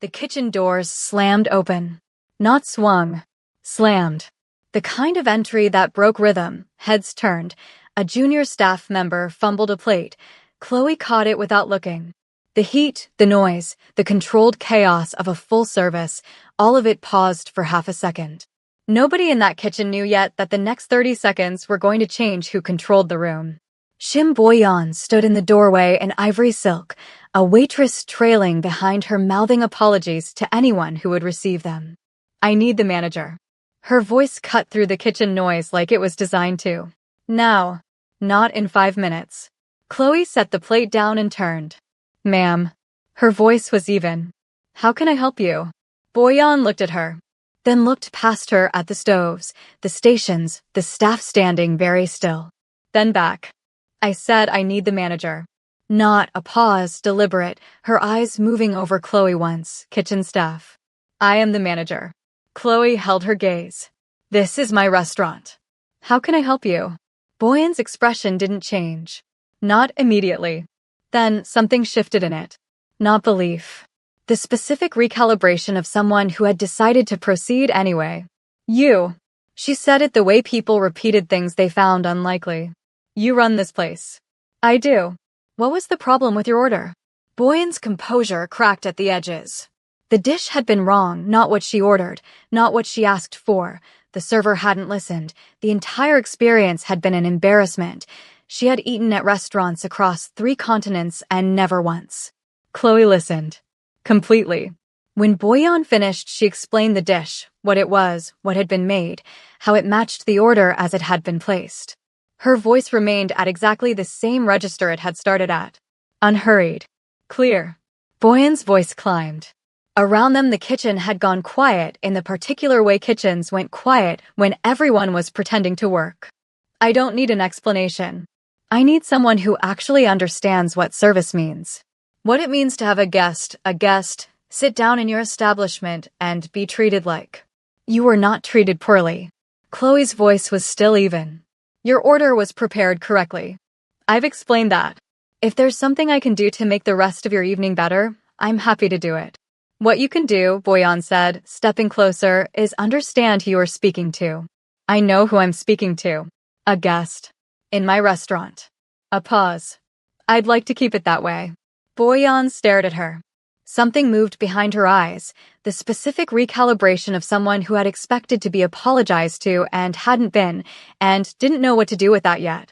The kitchen doors slammed open. Not swung. Slammed. The kind of entry that broke rhythm. Heads turned. A junior staff member fumbled a plate. Chloe caught it without looking. The heat, the noise, the controlled chaos of a full service, all of it paused for half a second. Nobody in that kitchen knew yet that the next 30 seconds were going to change who controlled the room. Shim Boyan stood in the doorway in ivory silk, a waitress trailing behind her mouthing apologies to anyone who would receive them. "I need the manager." Her voice cut through the kitchen noise like it was designed to. "Now. Not in 5 minutes." Chloe set the plate down and turned. "Ma'am." Her voice was even. "How can I help you?" Boyan looked at her, then looked past her at the stoves, the stations, the staff standing very still. Then back. "I said I need the manager." Not a pause, deliberate, her eyes moving over Chloe once, kitchen staff. "I am the manager." Chloe held her gaze. "This is my restaurant. How can I help you?" Boyan's expression didn't change. Not immediately. Then something shifted in it. Not belief. The specific recalibration of someone who had decided to proceed anyway. "You." She said it the way people repeated things they found unlikely. "You run this place." "I do." "What was the problem with your order?" Boyan's composure cracked at the edges. The dish had been wrong, not what she ordered, not what she asked for. The server hadn't listened. The entire experience had been an embarrassment. She had eaten at restaurants across 3 continents and never once. Chloe listened. Completely. When Boyan finished, she explained the dish, what it was, what had been made, how it matched the order as it had been placed. Her voice remained at exactly the same register it had started at. Unhurried. Clear. Boyan's voice climbed. Around them the kitchen had gone quiet in the particular way kitchens went quiet when everyone was pretending to work. "I don't need an explanation. I need someone who actually understands what service means. What it means to have a guest, sit down in your establishment and be treated like you were not treated poorly." Chloe's voice was still even. "Your order was prepared correctly. I've explained that. If there's something I can do to make the rest of your evening better, I'm happy to do it." "What you can do," Boyan said, stepping closer, "is understand who you're speaking to." "I know who I'm speaking to. A guest. In my restaurant." A pause. "I'd like to keep it that way." Boyan stared at her. Something moved behind her eyes, the specific recalibration of someone who had expected to be apologized to and hadn't been, and didn't know what to do with that yet.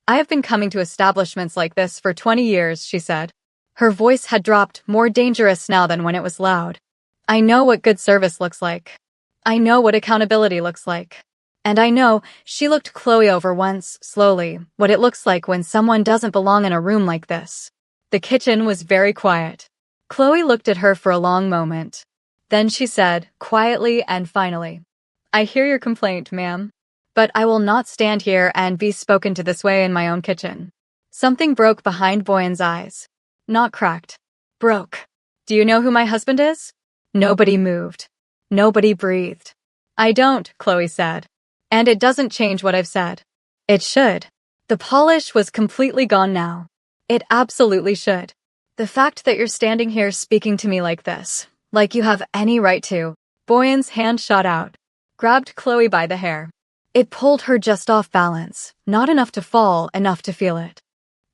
"I have been coming to establishments like this for 20 years, she said. Her voice had dropped, more dangerous now than when it was loud. "I know what good service looks like. I know what accountability looks like. And I know," she looked Chloe over once, slowly, "what it looks like when someone doesn't belong in a room like this." The kitchen was very quiet. Chloe looked at her for a long moment. Then she said, quietly and finally, "I hear your complaint, ma'am. But I will not stand here and be spoken to this way in my own kitchen." Something broke behind Boyan's eyes. Not cracked. Broke. "Do you know who my husband is?" Nobody moved. Nobody breathed. "I don't," Chloe said. "And it doesn't change what I've said." It should. The polish was completely gone now. It absolutely should. "The fact that you're standing here speaking to me like this, like you have any right to." Boyan's hand shot out, grabbed Chloe by the hair. It pulled her just off balance, not enough to fall, enough to feel it.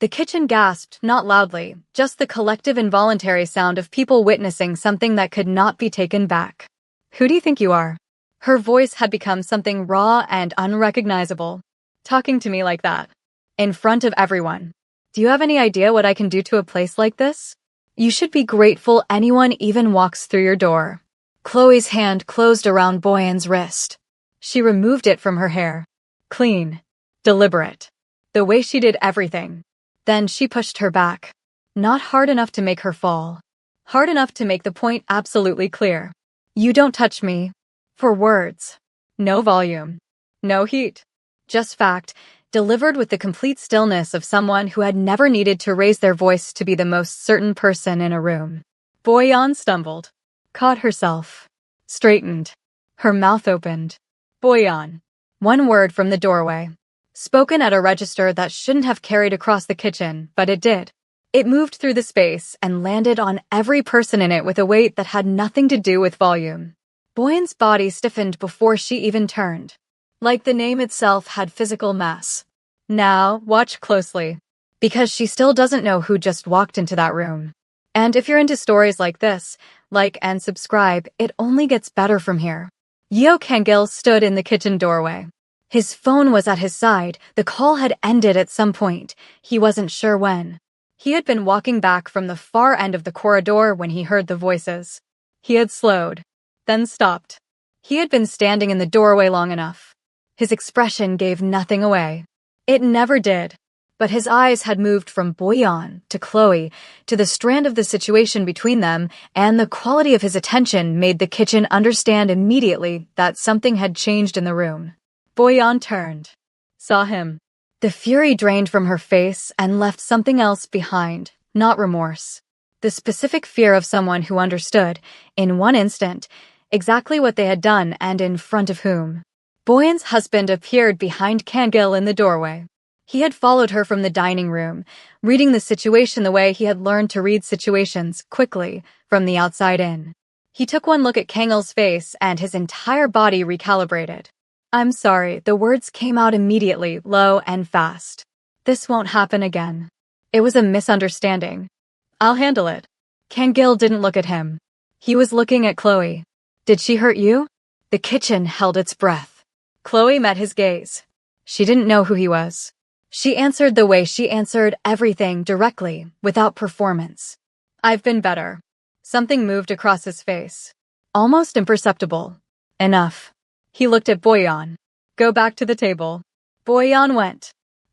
The kitchen gasped, not loudly, just the collective involuntary sound of people witnessing something that could not be taken back. "Who do you think you are?" Her voice had become something raw and unrecognizable. "Talking to me like that. In front of everyone. Do you have any idea what I can do to a place like this? You should be grateful anyone even walks through your door." Chloe's hand closed around Boyan's wrist. She removed it from her hair. Clean. Deliberate. The way she did everything. Then she pushed her back. Not hard enough to make her fall. Hard enough to make the point absolutely clear. "You don't touch me." For words. No volume. No heat. Just fact, delivered with the complete stillness of someone who had never needed to raise their voice to be the most certain person in a room. Boyan stumbled. Caught herself. Straightened. Her mouth opened. "Boyan." One word from the doorway. Spoken at a register that shouldn't have carried across the kitchen, but it did. It moved through the space and landed on every person in it with a weight that had nothing to do with volume. Boyan's body stiffened before she even turned, like the name itself had physical mass. Now, watch closely, because she still doesn't know who just walked into that room. And if you're into stories like this, like and subscribe, it only gets better from here. Yeo Kang-il stood in the kitchen doorway. His phone was at his side. The call had ended at some point. He wasn't sure when. He had been walking back from the far end of the corridor when he heard the voices. He had slowed, then stopped. He had been standing in the doorway long enough. His expression gave nothing away. It never did. But his eyes had moved from Boyan to Chloe to the strand of the situation between them, and the quality of his attention made the kitchen understand immediately that something had changed in the room. Boyan turned, saw him. The fury drained from her face and left something else behind, not remorse. The specific fear of someone who understood, in one instant, exactly what they had done and in front of whom. Boyan's husband appeared behind Kang-il in the doorway. He had followed her from the dining room, reading the situation the way he had learned to read situations, quickly, from the outside in. He took one look at Kang-il's face and his entire body recalibrated. "I'm sorry," the words came out immediately, low and fast. "This won't happen again. It was a misunderstanding. I'll handle it." Kang-il didn't look at him. He was looking at Chloe. "Did she hurt you?" The kitchen held its breath. Chloe met his gaze. She didn't know who he was. She answered the way she answered everything, directly, without performance. "I've been better." Something moved across his face. Almost imperceptible. "Enough." He looked at Boyan. "Go back to the table." Boyan went.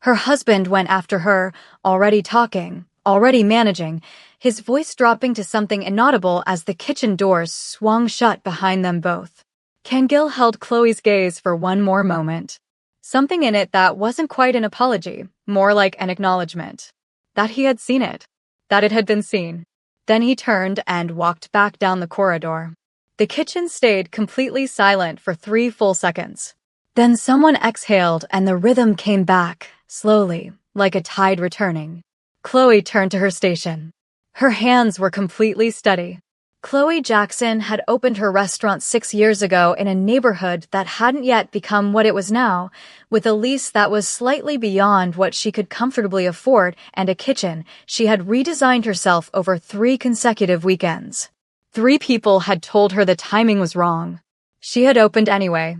Her husband went after her, already talking, already managing, his voice dropping to something inaudible as the kitchen doors swung shut behind them both. Kang-il held Chloe's gaze for one more moment. Something in it that wasn't quite an apology, more like an acknowledgement. That he had seen it. That it had been seen. Then he turned and walked back down the corridor. The kitchen stayed completely silent for 3 full seconds. Then someone exhaled and the rhythm came back, slowly, like a tide returning. Chloe turned to her station. Her hands were completely steady. Chloe Jackson had opened her restaurant 6 years ago in a neighborhood that hadn't yet become what it was now, with a lease that was slightly beyond what she could comfortably afford and a kitchen she had redesigned herself over 3 consecutive weekends. 3 people had told her the timing was wrong. She had opened anyway.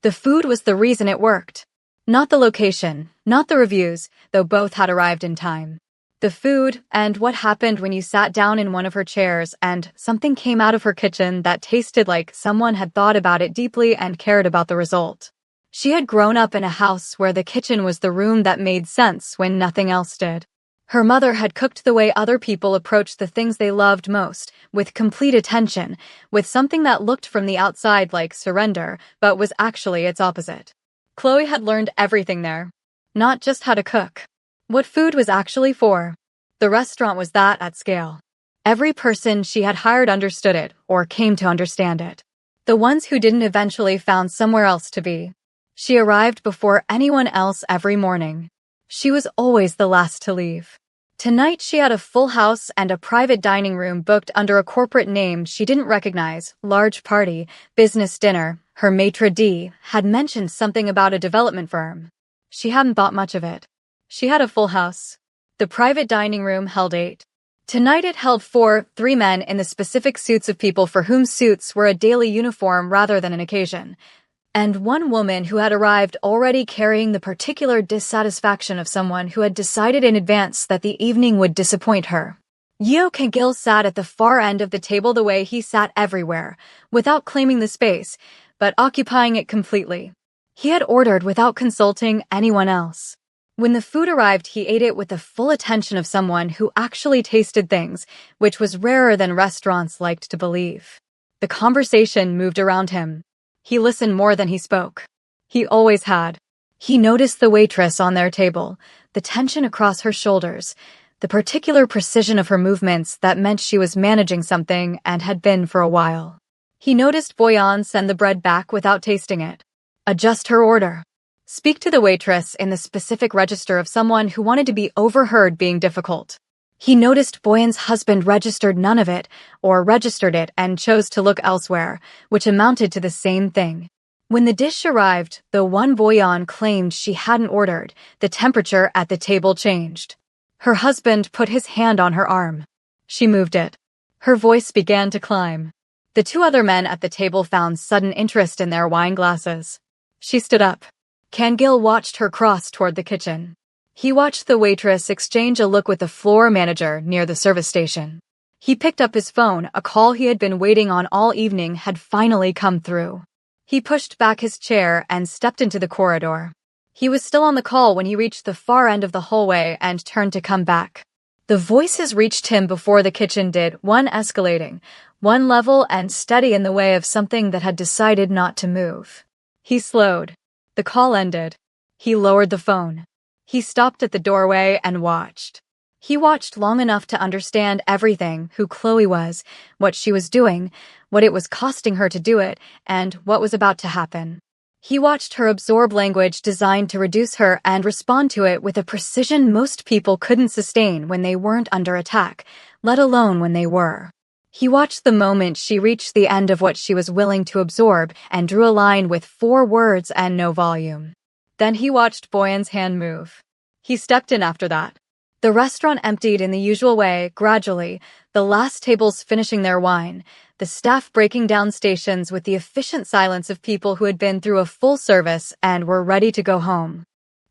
The food was the reason it worked. Not the location, not the reviews, though both had arrived in time. The food, and what happened when you sat down in one of her chairs and something came out of her kitchen that tasted like someone had thought about it deeply and cared about the result. She had grown up in a house where the kitchen was the room that made sense when nothing else did. Her mother had cooked the way other people approached the things they loved most, with complete attention, with something that looked from the outside like surrender, but was actually its opposite. Chloe had learned everything there. Not just how to cook. What food was actually for. The restaurant was that at scale. Every person she had hired understood it, or came to understand it. The ones who didn't eventually found somewhere else to be. She arrived before anyone else every morning. She was always the last to leave. Tonight she had a full house and a private dining room booked under a corporate name she didn't recognize, large party, business dinner. Her maitre d' had mentioned something about a development firm. She hadn't thought much of it. She had a full house. The private dining room held 8. Tonight it held 4, 3 men in the specific suits of people for whom suits were a daily uniform rather than an occasion, and 1 woman who had arrived already carrying the particular dissatisfaction of someone who had decided in advance that the evening would disappoint her. Yeo Kang-il sat at the far end of the table the way he sat everywhere, without claiming the space, but occupying it completely. He had ordered without consulting anyone else. When the food arrived, he ate it with the full attention of someone who actually tasted things, which was rarer than restaurants liked to believe. The conversation moved around him. He listened more than he spoke. He always had. He noticed the waitress on their table, the tension across her shoulders, the particular precision of her movements that meant she was managing something and had been for a while. He noticed Boyan send the bread back without tasting it. Adjust her order. Speak to the waitress in the specific register of someone who wanted to be overheard being difficult. He noticed Boyan's husband registered none of it, or registered it and chose to look elsewhere, which amounted to the same thing. When the dish arrived, though one Boyan claimed she hadn't ordered, the temperature at the table changed. Her husband put his hand on her arm. She moved it. Her voice began to climb. The two other men at the table found sudden interest in their wine glasses. She stood up. Kangil watched her cross toward the kitchen. He watched the waitress exchange a look with the floor manager near the service station. He picked up his phone. A call he had been waiting on all evening had finally come through. He pushed back his chair and stepped into the corridor. He was still on the call when he reached the far end of the hallway and turned to come back. The voices reached him before the kitchen did, one escalating, one level and steady in the way of something that had decided not to move. He slowed. The call ended. He lowered the phone. He stopped at the doorway and watched. He watched long enough to understand everything, who Chloe was, what she was doing, what it was costing her to do it, and what was about to happen. He watched her absorb language designed to reduce her and respond to it with a precision most people couldn't sustain when they weren't under attack, let alone when they were. He watched the moment she reached the end of what she was willing to absorb and drew a line with 4 words and no volume. Then he watched Boyan's hand move. He stepped in after that. The restaurant emptied in the usual way, gradually, the last tables finishing their wine, the staff breaking down stations with the efficient silence of people who had been through a full service and were ready to go home.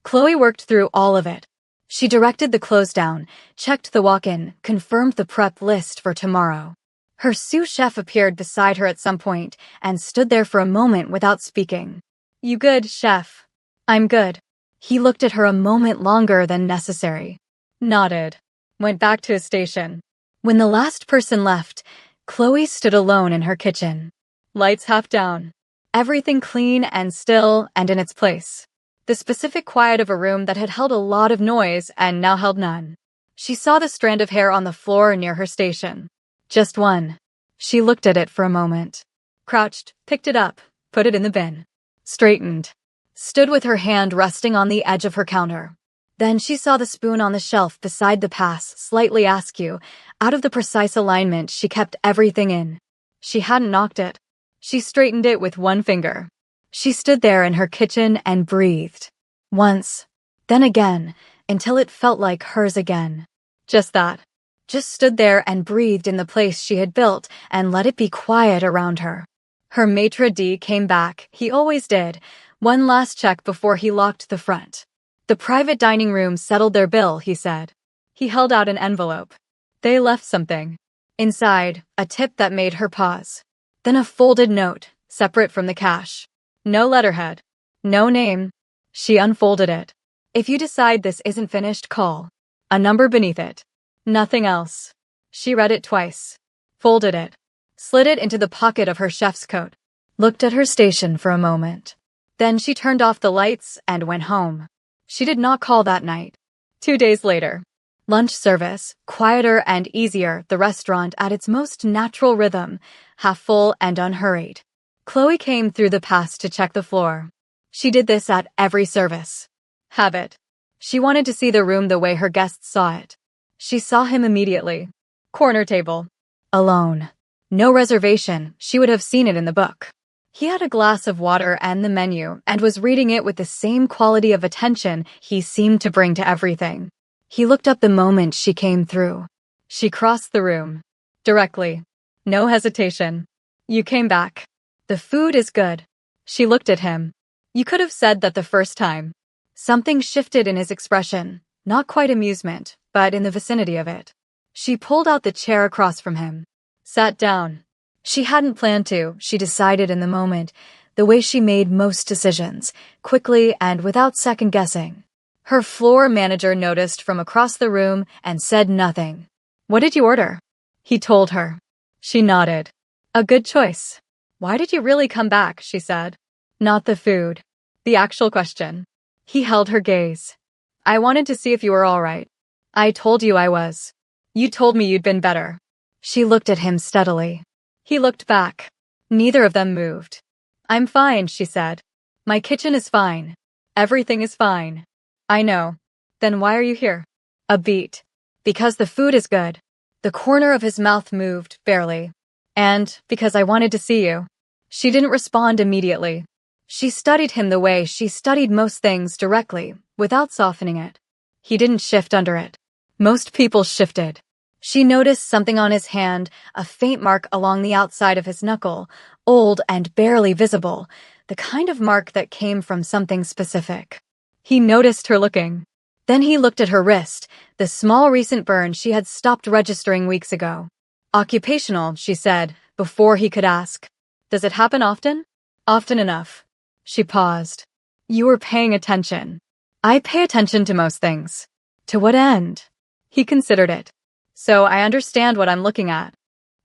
Chloe worked through all of it. She directed the close down, checked the walk-in, confirmed the prep list for tomorrow. Her sous chef appeared beside her at some point and stood there for a moment without speaking. "You good, chef?" "I'm good." He looked at her a moment longer than necessary. Nodded. Went back to his station. When the last person left, Chloe stood alone in her kitchen. Lights half down. Everything clean and still and in its place. The specific quiet of a room that had held a lot of noise and now held none. She saw the strand of hair on the floor near her station. Just one. She looked at it for a moment. Crouched, picked it up, put it in the bin. Straightened. Stood with her hand resting on the edge of her counter. Then she saw the spoon on the shelf beside the pass slightly askew. Out of the precise alignment she kept everything in. She hadn't knocked it. She straightened it with one finger. She stood there in her kitchen and breathed. Once. Then again, until it felt like hers again. Just that. Just stood there and breathed in the place she had built and let it be quiet around her. Her maitre d' came back, he always did, one last check before he locked the front. The private dining room settled their bill, he said. He held out an envelope. They left something. Inside, a tip that made her pause. Then a folded note, separate from the cash. No letterhead. No name. She unfolded it. "If you decide this isn't finished, call." A number beneath it. Nothing else. She read it twice. Folded it. Slid it into the pocket of her chef's coat. Looked at her station for a moment. Then she turned off the lights and went home. She did not call that night. 2 days later. Lunch service, quieter and easier, the restaurant at its most natural rhythm, half full and unhurried. Chloe came through the pass to check the floor. She did this at every service. Habit. She wanted to see the room the way her guests saw it. She saw him immediately. Corner table. Alone. No reservation, she would have seen it in the book. He had a glass of water and the menu and was reading it with the same quality of attention he seemed to bring to everything. He looked up the moment she came through. She crossed the room. Directly. No hesitation. "You came back. The food is good." She looked at him. You could have said that the first time. Something shifted in his expression, not quite amusement, but in the vicinity of it. She pulled out the chair across from him. Sat down. She hadn't planned to, she decided in the moment, the way she made most decisions, quickly and without second-guessing. Her floor manager noticed from across the room and said nothing. "What did you order?" He told her. She nodded. "A good choice." "Why did you really come back?" she said. "Not the food. The actual question." He held her gaze. "I wanted to see if you were all right." "I told you I was. You told me you'd been better." She looked at him steadily. He looked back. Neither of them moved. "I'm fine," she said. "My kitchen is fine. Everything is fine." "I know. Then why are you here?" A beat. Because the food is good. The corner of his mouth moved, barely. And because I wanted to see you. She didn't respond immediately. She studied him the way she studied most things, directly, without softening it. He didn't shift under it. Most people shifted. She noticed something on his hand, a faint mark along the outside of his knuckle, old and barely visible, the kind of mark that came from something specific. He noticed her looking. Then he looked at her wrist, the small recent burn she had stopped registering weeks ago. Occupational, she said, before he could ask. Does it happen often? Often enough. She paused. You were paying attention. I pay attention to most things. To what end? He considered it. So I understand what I'm looking at.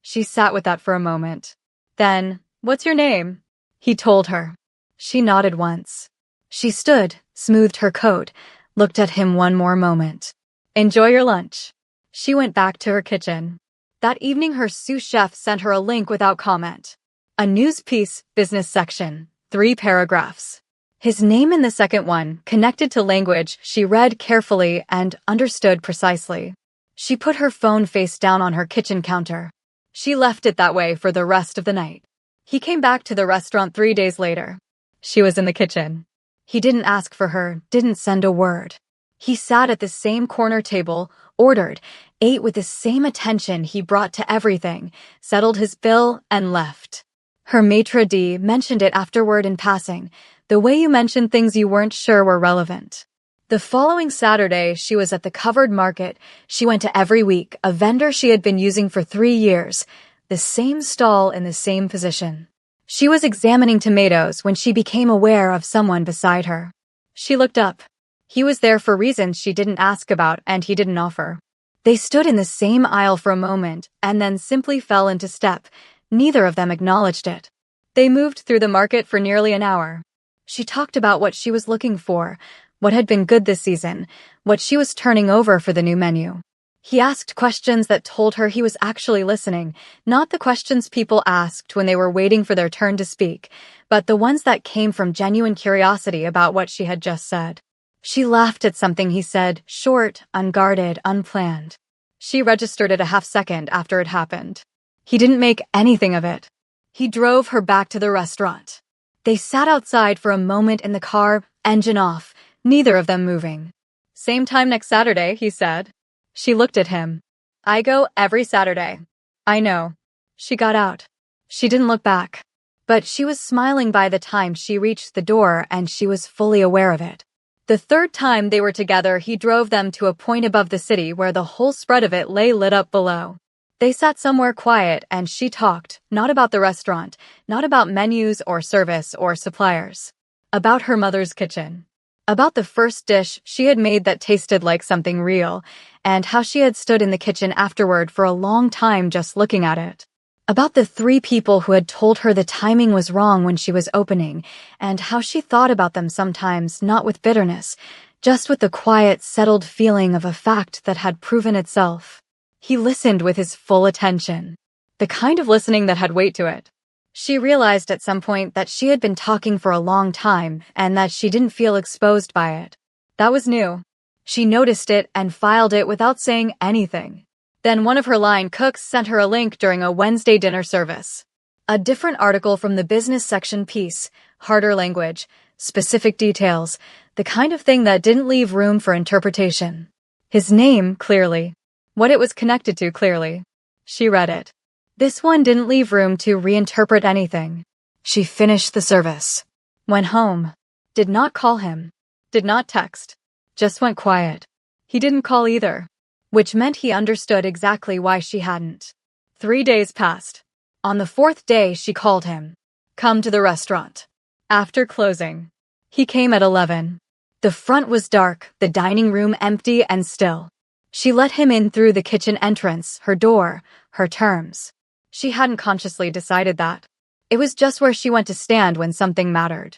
She sat with that for a moment. Then, what's your name? He told her. She nodded once. She stood, smoothed her coat, looked at him one more moment. Enjoy your lunch. She went back to her kitchen. That evening her sous chef sent her a link without comment. A news piece, business section, 3 paragraphs. His name in the second one, connected to language she read carefully and understood precisely. She put her phone face down on her kitchen counter. She left it that way for the rest of the night. He came back to the restaurant 3 days later. She was in the kitchen. He didn't ask for her, didn't send a word. He sat at the same corner table, ordered, ate with the same attention he brought to everything, settled his bill, and left. Her maitre d' mentioned it afterward in passing, the way you mentioned things you weren't sure were relevant. The following Saturday, she was at the covered market. She went to every week, a vendor she had been using for 3 years, the same stall in the same position. She was examining tomatoes when she became aware of someone beside her. She looked up. He was there for reasons she didn't ask about and he didn't offer. They stood in the same aisle for a moment and then simply fell into step. Neither of them acknowledged it. They moved through the market for nearly an hour. She talked about what she was looking for, what had been good this season, what she was turning over for the new menu. He asked questions that told her he was actually listening, not the questions people asked when they were waiting for their turn to speak, but the ones that came from genuine curiosity about what she had just said. She laughed at something he said, short, unguarded, unplanned. She registered it a half-second after it happened. He didn't make anything of it. He drove her back to the restaurant. They sat outside for a moment in the car, engine off, neither of them moving. Same time next Saturday, he said. She looked at him. I go every Saturday. I know. She got out. She didn't look back. But she was smiling by the time she reached the door and she was fully aware of it. The third time they were together, he drove them to a point above the city where the whole spread of it lay lit up below. They sat somewhere quiet and she talked, not about the restaurant, not about menus or service or suppliers. About her mother's kitchen. About the first dish she had made that tasted like something real, and how she had stood in the kitchen afterward for a long time just looking at it. About the 3 people who had told her the timing was wrong when she was opening, and how she thought about them sometimes, not with bitterness, just with the quiet, settled feeling of a fact that had proven itself. He listened with his full attention. The kind of listening that had weight to it. She realized at some point that she had been talking for a long time and that she didn't feel exposed by it. That was new. She noticed it and filed it without saying anything. Then one of her line cooks sent her a link during a Wednesday dinner service. A different article from the business section piece, harder language, specific details, the kind of thing that didn't leave room for interpretation. His name, clearly. What it was connected to, clearly. She read it. This one didn't leave room to reinterpret anything. She finished the service. Went home. Did not call him. Did not text. Just went quiet. He didn't call either. Which meant he understood exactly why she hadn't. 3 days passed. On the 4th day, she called him. Come to the restaurant. After closing. He came at 11. The front was dark, the dining room empty and still. She let him in through the kitchen entrance, her door, her terms. She hadn't consciously decided that. It was just where she went to stand when something mattered.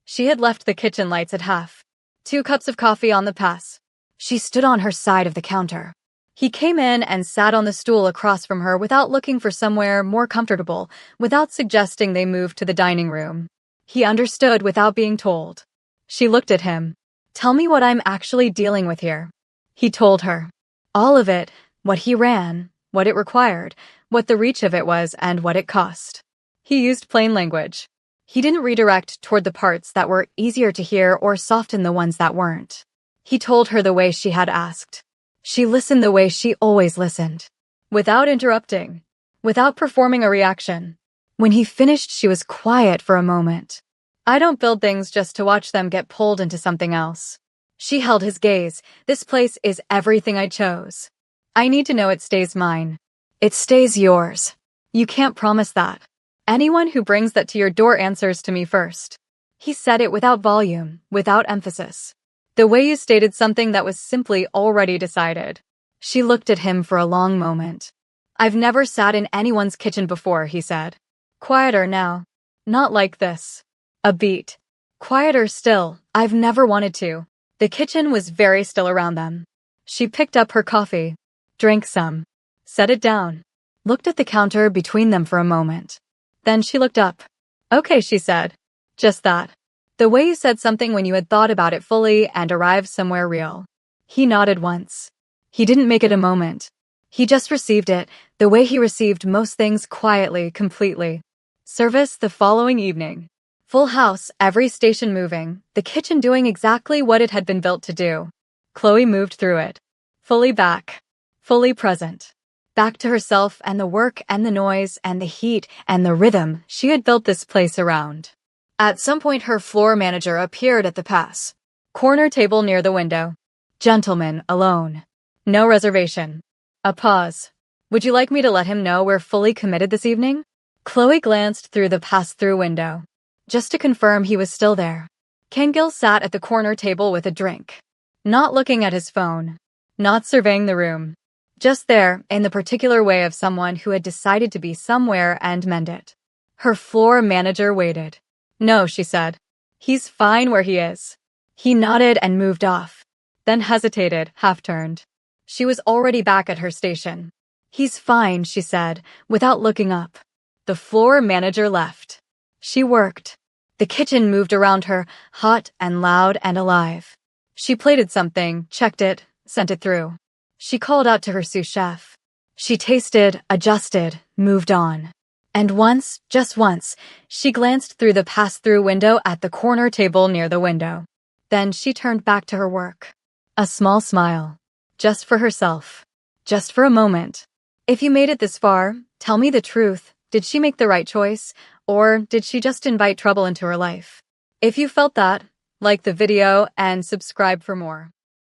She had left the kitchen lights at half. 2 cups of coffee on the pass. She stood on her side of the counter. He came in and sat on the stool across from her without looking for somewhere more comfortable, without suggesting they move to the dining room. He understood without being told. She looked at him. Tell me what I'm actually dealing with here. He told her. All of it, what he ran, what it required, what the reach of it was, and what it cost. He used plain language. He didn't redirect toward the parts that were easier to hear or soften the ones that weren't. He told her the way she had asked. She listened the way she always listened. Without interrupting. Without performing a reaction. When he finished, she was quiet for a moment. I don't build things just to watch them get pulled into something else. She held his gaze. This place is everything I chose. I need to know it stays mine. It stays yours. You can't promise that. Anyone who brings that to your door answers to me first. He said it without volume, without emphasis. The way you stated something that was simply already decided. She looked at him for a long moment. I've never sat in anyone's kitchen before, he said. Quieter now. Not like this. A beat. Quieter still. I've never wanted to. The kitchen was very still around them. She picked up her coffee, drank some, set it down, looked at the counter between them for a moment. Then she looked up. Okay, she said. Just that. The way you said something when you had thought about it fully and arrived somewhere real. He nodded once. He didn't make it a moment. He just received it, the way he received most things, quietly, completely. Service the following evening. Full house, every station moving, the kitchen doing exactly what it had been built to do. Chloe moved through it. Fully back. Fully present. Back to herself and the work and the noise and the heat and the rhythm she had built this place around. At some point her floor manager appeared at the pass. Corner table near the window. Gentleman, alone. No reservation. A pause. Would you like me to let him know we're fully committed this evening? Chloe glanced through the pass-through window. Just to confirm he was still there. Kengill sat at the corner table with a drink. Not looking at his phone. Not surveying the room. Just there, in the particular way of someone who had decided to be somewhere and mend it. Her floor manager waited. No, she said. He's fine where he is. He nodded and moved off. Then hesitated, half-turned. She was already back at her station. He's fine, she said, without looking up. The floor manager left. She worked. The kitchen moved around her, hot and loud and alive. She plated something, checked it, sent it through. She called out to her sous chef. She tasted, adjusted, moved on. And once, just once, she glanced through the pass-through window at the corner table near the window. Then she turned back to her work. A small smile. Just for herself. Just for a moment. If you made it this far, tell me the truth. Did she make the right choice? Or did she just invite trouble into her life? If you felt that, like the video and subscribe for more.